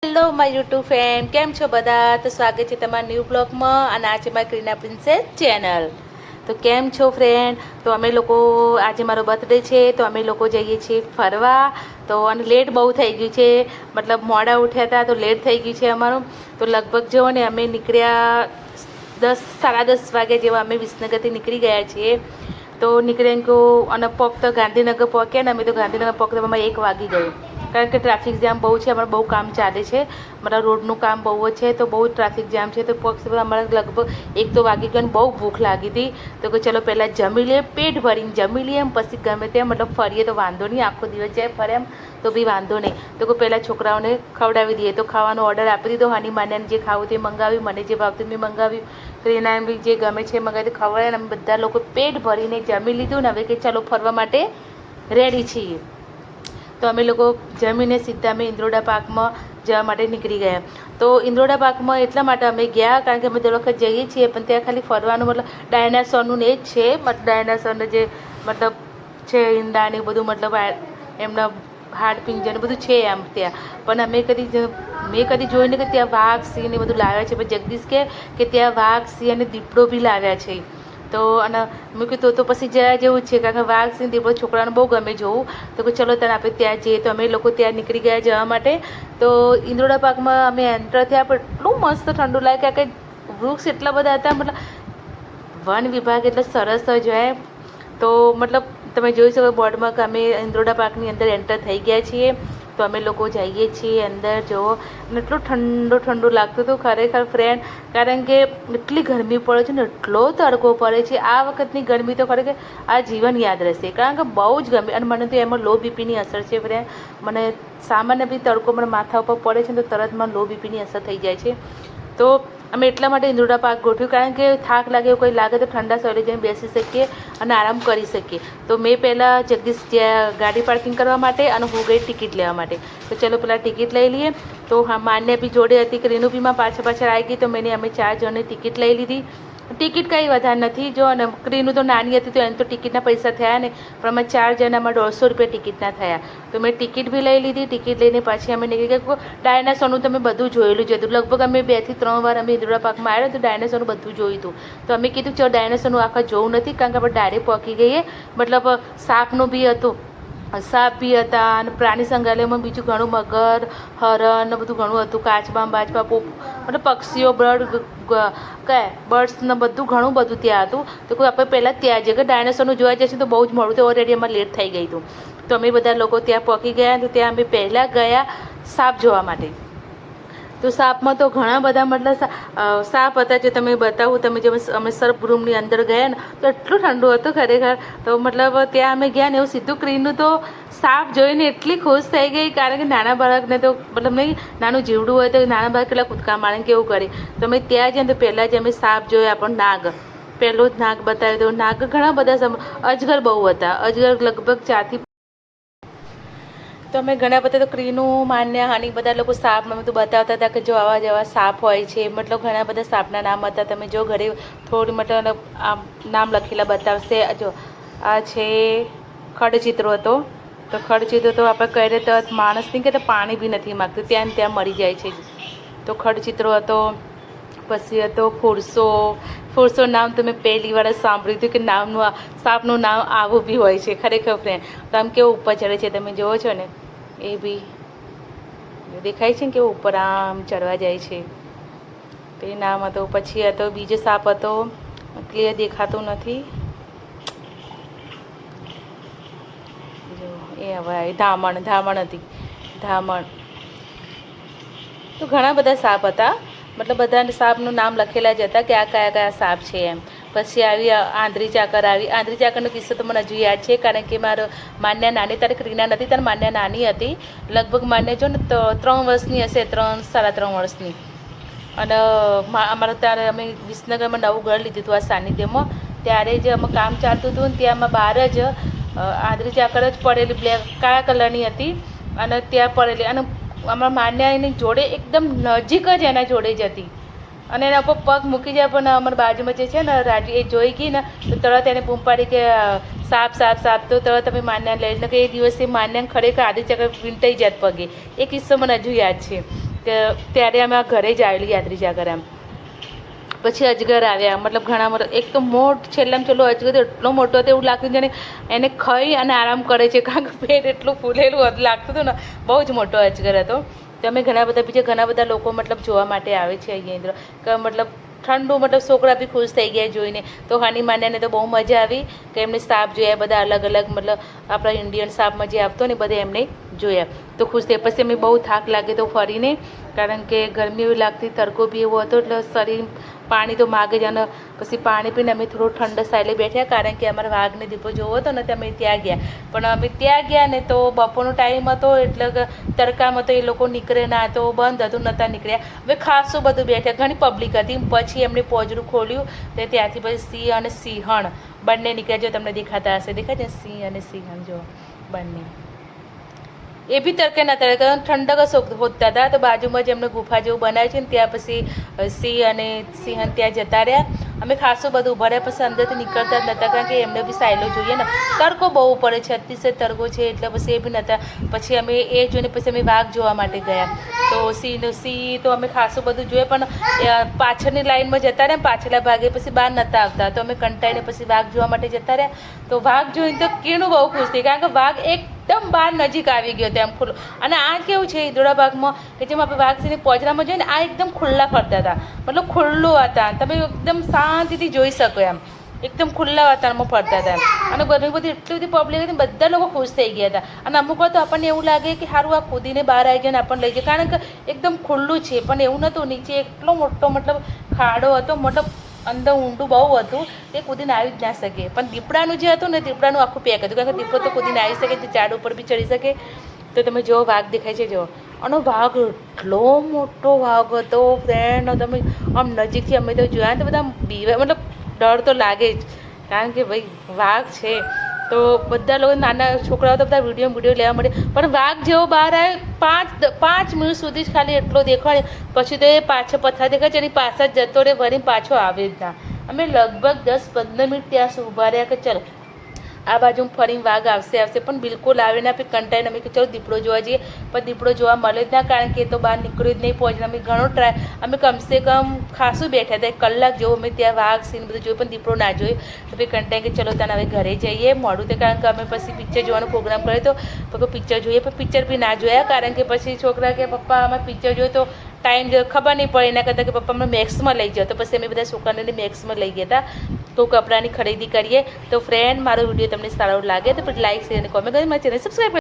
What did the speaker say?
Hello my YouTube friend, કેમ છો બધા? તો સ્વાગત છે તમારા ન્યૂ બ્લોગમાં અને આ છે મારી ક્રીના પ્રિન્સેસ ચેનલ. તો કેમ છો ફ્રેન્ડ? તો અમે લોકો આજે મારો બર્થડે છે તો અમે લોકો જઈએ છીએ ફરવા. તો અને લેટ બહુ થઈ ગયું છે, મતલબ મોડા ઉઠ્યા હતા તો લેટ થઈ ગયું છે અમારું. તો લગભગ જુઓ ને અમે નીકળ્યા 10-10:30 વાગ્યા જેવા અમે વિસનગરથી નીકળી ગયા છીએ. તો નીકળીને કહું અને તો ગાંધીનગર પહોંચ્યા ને અમે તો ગાંધીનગર પહોંચવામાં 1 વાગી ગયો, કારણ કે ટ્રાફિક જામ બહુ છે. અમારે બહુ કામ ચાલે છે, મારા રોડનું કામ બહુ જ છે તો બહુ ટ્રાફિક જામ છે. તો અમારે લગભગ 1 તો વાગી ગયો ને બહુ ભૂખ લાગી હતી. તો કે ચલો પહેલાં જમી લઈએ, પેટ ભરીને જમી લઈએ, પછી ગમે તેમ મતલબ ફરીએ તો વાંધો નહીં, આખો દિવસ જાય ફરે એમ તો બી વાંધો નહીં. તો કે પહેલાં છોકરાઓને ખવડાવી દઈએ. તો ખાવાનો ઓર્ડર આપી દીધો. હાની માન્યાને જે ખાવું તે મંગાવ્યું, મને જે ભાવતું મેં મંગાવ્યું, ક્રીનાને બી જે ગમે છે મંગાવી ખવડાવીને અમે બધા લોકો પેટ ભરીને જમી લીધું ને હવે કે ચાલો ફરવા માટે રેડી છીએ. તો અમે લોકો જમીને સીધા અમે ઇન્દ્રોડા પાર્કમાં જવા માટે નીકળી ગયા. તો ઇન્દ્રોડા પાર્કમાં એટલા માટે અમે ગયા કારણ કે અમે દર વખત જઈએ છીએ, પણ ત્યાં ખાલી ફરવાનું મતલબ ડાયનાસોરનું ને જ છે, મતલબ ડાયનાસોરને જે મતલબ છે ઈંડા ને બધું, મતલબ એમના હાડ પિંજર ને બધું છે આમ ત્યાં. પણ મેં કદી જોયું ને કે ત્યાં વાઘ સિંહ ને બધું લાવ્યા છે. પણ જગદીશ કે ત્યાં વાઘ સિંહ અને દીપડો બી લાવ્યા છે. તો અને મેં કીધું તો પછી જયા જેવું જ છે, કારણ કે વાઘ સિંહ દીપડો છોકરાને બહુ ગમે જોવું. તો કે ચલો તને આપણે ત્યાં જઈએ. તો અમે લોકો ત્યાં નીકળી ગયા જવા માટે. તો ઇન્દ્રોડા પાર્કમાં અમે એન્ટર થયા પણ એટલું મસ્ત ઠંડુ લાગે, કારણ કે વૃક્ષ એટલા બધા હતા, મતલબ વન વિભાગ એટલે સરસ જ હોય. તો મતલબ તમે જોઈ શકો બોર્ડમાં કે અમે ઇન્દ્રોડા પાર્કની અંદર એન્ટર થઈ ગયા છીએ. તો અમે લોકો જઈએ છીએ અંદર. જુઓ અને એટલું ઠંડુ લાગતું હતું ખરેખર ફ્રેન્ડ, કારણ કે એટલી ગરમી પડે છે ને, એટલો તડકો પડે છે. આ વખતની ગરમી તો ખરેખર આ જીવન યાદ રહેશે, કારણ કે બહુ જ ગરમી. અને મને તો એમાં લો બીપીની અસર છે ફ્રેન્ડ. મને સામાન્ય બી તડકો મને માથા ઉપર પડે છે ને તો તરત મને લો બીપીની અસર થઈ જાય છે. તો અમે એટલા માટે ઇન્દ્રોડા પાર્ક ગોઠવ્યું, કારણ કે થાક લાગે કોઈ લાગે તો ઠંડા સ્થળે જઈને બેસી શકીએ અને આરામ કરી શકીએ. તો મેં પહેલાં જગદીશ જ્યાં ગાડી પાર્કિંગ કરવા માટે અને હું ગઈ ટિકિટ લેવા માટે. તો ચલો પહેલાં ટિકિટ લઈ લઈએ. તો હા, માન્ય બી જોડે હતી, કે રીનુ બીમાં પાછળ આવી ગઈ. તો અમે 4 જણની ટિકિટ લઈ લીધી. ટિકિટ કંઈ વધારે નથી જો, અને રીનુ તો નાની હતી તો એને તો ટિકિટના પૈસા થયા ને, પણ અમે 4 જણામાં 150 રૂપિયા ટિકિટના થયા. તો મેં ટિકિટ બી લઈ લીધી. ટિકિટ લઈને પાછી અમે નીકળી ગયા. ડાયનાસોરનું તમે બધું જોયેલું જ હતું. લગભગ અમે 2 થી 3 વાર અમે ઇન્દ્રોડા પાર્કમાં આવ્યા તો ડાયનાસોરનું બધું જોયું હતું. તો અમે કીધું ચાલો ડાયનાસોરનું આખા જોવું નથી, કારણ કે આપણે ડાયરેક્ટ પહોંચી ગઈએ. મતલબ સાપનું બી હતું, સાપ બી હતા, અને પ્રાણી સંગ્રહાલયમાં બીજું ઘણું મગર, હરણ ને બધું ઘણું હતું. કાચબા બાજબા મતલબ પક્ષીઓ, બર્ડ્સ ને બધું ઘણું બધું ત્યાં હતું. તો કોઈ આપણે પહેલાં ત્યાં જઈએ, કે ડાયનાસોરનું જોવા જશે તો બહુ જ મોડું તો ઓલરેડી અમારે લેટ થઈ ગઈ હતું. તો અમે બધા લોકો ત્યાં પહોંચી ગયા. તો ત્યાં અમે પહેલાં ગયા સાપ જોવા માટે. તો સાપમાં તો ઘણા બધા મતલબ સાપ હતા, જે તમે બતાવું. તમે જે અમે સર્પ રૂમની અંદર ગયા ને તો એટલું ઠંડુ હતું ખરેખર. તો મતલબ ત્યાં અમે ગયા ને એવું સીધું ક્રીનું તો સાપ જોઈને એટલી ખુશ થઈ ગઈ, કારણ કે નાના બાળકને તો મતલબ નહીં, નાનું જીવડું હોય તો નાના બાળક કેટલા કૂદકા મારે કેવું કરે. તો અમે ત્યાં જઈએ તો પહેલાં જ અમે સાપ જોયા, પણ નાગ પહેલો જ નાગ બતાવ્યો. તો નાગ ઘણા બધા, અજગર બહુ હતા. અજગર લગભગ 4 થી તો અમે ઘણા બધા, તો ક્રીનું, માન્ય, હાની બધા લોકો સાપમાં બધું બતાવતા હતા કે જો આવા જેવા સાપ હોય છે. મતલબ ઘણા બધા સાપના નામ હતા. તમે જો ઘરે થોડી મતલબ આમ નામ લખેલા બતાવશે. જો આ છે ખડચિત્રો હતો. તો ખડચિત્રો તો આપણે કહીએ તો માણસની કે પાણી બી નથી માગતું, ત્યાં ત્યાં મરી જાય છે. તો ખડચિત્રો હતો. પછી હતો ફુરસો નામ તો મેં પહેલી વાર સાંભળ્યું હતું કે નામનું સાપનું નામ આવું બી હોય છે ખરેખર ફ્રેન્ડ. તો આમ કેવું ઉપર ચડે છે, તમે જુઓ છો ને, એ બી દેખાય છે ને કેવું ઉપર આમ ચડવા જાય છે. તો એ નામ હતો. પછી હતો બીજો સાપ હતો, ક્લિયર દેખાતું નથી. જો એ હવે ધામણ હતી. તો ઘણા બધા સાપ હતા, મતલબ બધા સાપનું નામ લખેલા જ હતા કે આ કયા કયા સાપ છે એમ. પછી આવી આંધળી ચાકર આવી. આંધળી ચાકરનો કિસ્સો તો મને હજુ યાદ છે, કારણ કે મારો માન્ય નાની, તારે ક્રીના નથી, તારે માન્ય નાની હતી. લગભગ માન્ય જો ને તો 3 વર્ષની હશે, 3-3.5 વર્ષની. અને અમારે ત્યારે અમે વિસનગરમાં નવું ઘર લીધું હતું આ સાનિધ્યમાં. ત્યારે જ અમે કામ ચાલતું હતું ને ત્યાં બહાર જ આંધળી ચાકર જ પડેલી, બ્લેક કાળા કલરની હતી અને ત્યાં પડેલી. અને અમારા માન્ય એની જોડે એકદમ નજીક જ એના જોડે જ હતી. અને એના ઉપર પગ મૂકી જાય, પણ અમારા બાજુમાં જે છે ને રાજી, એ જોઈ ગઈ ને તો તરત એને બૂમ પાડી કે સાપ સાપ સાપ. તો તરત તમે માન્યા લઈને, કે એ દિવસે માન્યાને ખરેખર આંધળી ચાકર વીંટાઈ જાત પગે. એ કિસ્સો મને હજુ યાદ છે. કે ત્યારે અમે ઘરે જ આવેલી યાત્રીજાગર એમ. પછી અજગર આવ્યા, મતલબ ઘણા મોટા, એક તો છેલ્લામાં છેલ્લો અજગર એટલો મોટો હતો એવું લાગતું જાણે એને ખાઈ અને આરામ કરે છે, કારણ કે પેટ એટલું ફૂલેલું હતું લાગતું હતું ને, બહુ જ મોટો અજગર હતો. તો અમે ઘણા બધા લોકો મતલબ જોવા માટે આવે છે અહીંયા કે મતલબ ઠંડુ, મતલબ છોકરા બી ખુશ થઈ ગયા જોઈને. તો હાની માન્યાને તો બહુ મજા આવી કે એમને સાપ જોયા, બધા અલગ અલગ, મતલબ આપણા ઇન્ડિયન સાપમાં જે આવતો ને બધા એમને જોયા તો ખુશ થયા. પછી અમે બહુ થાક લાગે તો ફરીને, કારણ કે ગરમી એવી લાગતી, તડકો બી એવો હતો, એટલે શરીર પાણી તો માગે જ. અને પછી પાણી પીને અમે થોડું ઠંડા સાઈડે બેઠ્યા, કારણ કે અમારા વાઘને દીપો જોવો હતો ને તો અમે ત્યાં ગયા. પણ અમે ત્યાં ગયા ને તો બપોરનો ટાઈમ હતો, એટલે તડકામાં તો એ લોકો નીકળે ના, તો બંધ હતું, નહોતા નીકળ્યા. હવે ખાસું બધું બેઠા, ઘણી પબ્લિક હતી. પછી એમને પોજરું ખોલ્યું તો ત્યાંથી પછી સિંહ અને સિંહણ બંને નીકળ્યા. જો તમને દેખાતા હશે, દેખાય છે સિંહ અને સિંહણ, જો બંને એ બી તડકે ના તડકે ઠંડક હોતા હતા. તો બાજુમાં જ એમને ગુફા જેવું બનાવ્યું છે ને, ત્યાં પછી સિંહ અને સિંહણ ત્યાં જતા રહ્યા. અમે ખાસું બધું ઉભા રહ્યા, પછી અંદરથી નીકળતા જ નહોતા, કારણ કે એમને બી સાયલો જોઈએ ને, તડકો બહુ પડે છે, અતિશય તડકો છે, એટલે પછી એ બી નહોતા. પછી અમે એ જોઈને પછી અમે વાઘ જોવા માટે ગયા. તો સિંહ તો અમે ખાસું બધું જોઈએ, પણ પાછળની લાઈનમાં જતા રહ્યા, પાછળના ભાગે પછી બહાર નહોતા આવતા. તો અમે કંટાળીને પછી વાઘ જોવા માટે જતા રહ્યા. તો વાઘ જોઈને તો કેનું બહુ ખુશ થઈ, કારણ કે વાઘ એકદમ બહાર નજીક આવી ગયો તેમ ખુલ્લો. અને આ કેવું છે ઈદોડા ભાગમાં કે જેમ આપણે વાઘ છે પોજરામાં જોઈએ ને, આ એકદમ ખુલ્લા ફરતા હતા, મતલબ ખુલ્લું હતા, તમે એકદમ શાંતિથી જોઈ શકો એમ, એકદમ ખુલ્લા વાતાવરણમાં ફરતા હતા. અને ઘણી બધી એટલી બધી પબ્લિક હતી, બધા લોકો ખુશ થઈ ગયા હતા. અને અમુક વાર તો આપણને એવું લાગે કે સારું આ કૂદીને બહાર આવી જાય ને આપણને લઈ જાય, કારણ કે એકદમ ખુલ્લું છે. પણ એવું નહોતું, નીચે એટલો મોટો મતલબ ખાડો હતો, મતલબ અંદર ઊંડું બહુ હતું, તે કૂદીને આવી જ ના શકે. પણ દીપડાનું જે હતું ને, દીપડાનું આખું પેક હતું, કારણ કે દીપડો તો કૂદીને આવી શકે, તે ઝાડ ઉપર બી ચડી શકે. તો તમે જો વાઘ દેખાય છે, જો, અને વાઘ એટલો મોટો વાઘ હતો ફ્રેન્ડ, તમે આમ નજીકથી અમે તો જોયા ને તો બધા બીવા, મતલબ ડર તો લાગે જ, કારણ કે ભાઈ વાઘ છે. તો બધા લોકો, નાના છોકરાઓ તો બધા વિડીયો લેવા મળે. પણ વાઘ જેવો બહાર આવે, 5 મિનિટ સુધી જ ખાલી એટલો દેખાડે, પછી તો એ પાછો પથ્થર દેખાય છે એની પાછળ જતો રહે, વળીને પાછો આવે જ ના. અમે લગભગ 10-15 મિનિટ ત્યાં ઊભા રહ્યા કે ચલો આ બાજુ ફરીને વાઘ આવશે, પણ બિલકુલ આવે ના. પછી કંટાઈને અમે કે ચલો દીપડો જોવા જઈએ, પણ દીપડો જોવા મળે જ ના, કારણ કે એ તો બહાર નીકળ્યું જ નહીં. પહોંચીને અમે ઘણો ટ્રાય, અમે કમસે કમ ખાસું બેઠા હતા, 1 કલાક જેવું અમે ત્યાં વાઘ સીન બધું જોયું, પણ દીપડો ના જોયું. તો પછી કંટાઈ કે ચલો તને હવે ઘરે જઈએ, મોડું તે, કારણ કે અમે પછી પિક્ચર જોવાનો પ્રોગ્રામ કર્યો તો પિક્ચર જોઈએ, પણ પિક્ચર બી ના જોયા, કારણ કે પછી છોકરા કે પપ્પા અમે પિક્ચર જોઈએ તો ટાઈમ ખબર નહીં પડે, એના કરતાં કે પપ્પા અમને મેક્સમાં લઈ જાઓ. તો પછી અમે બધા છોકરાને મેક્સમાં લઈ ગયા હતા, તો કપડાની ખરીદી કરીએ. તો ફ્રેન્ડ, મારો વિડીયો તમને સારો લાગે તો પછી લાઈક, શેર અને કોમેન્ટ કરી મારી ચેનલ સબસ્ક્રાઈબ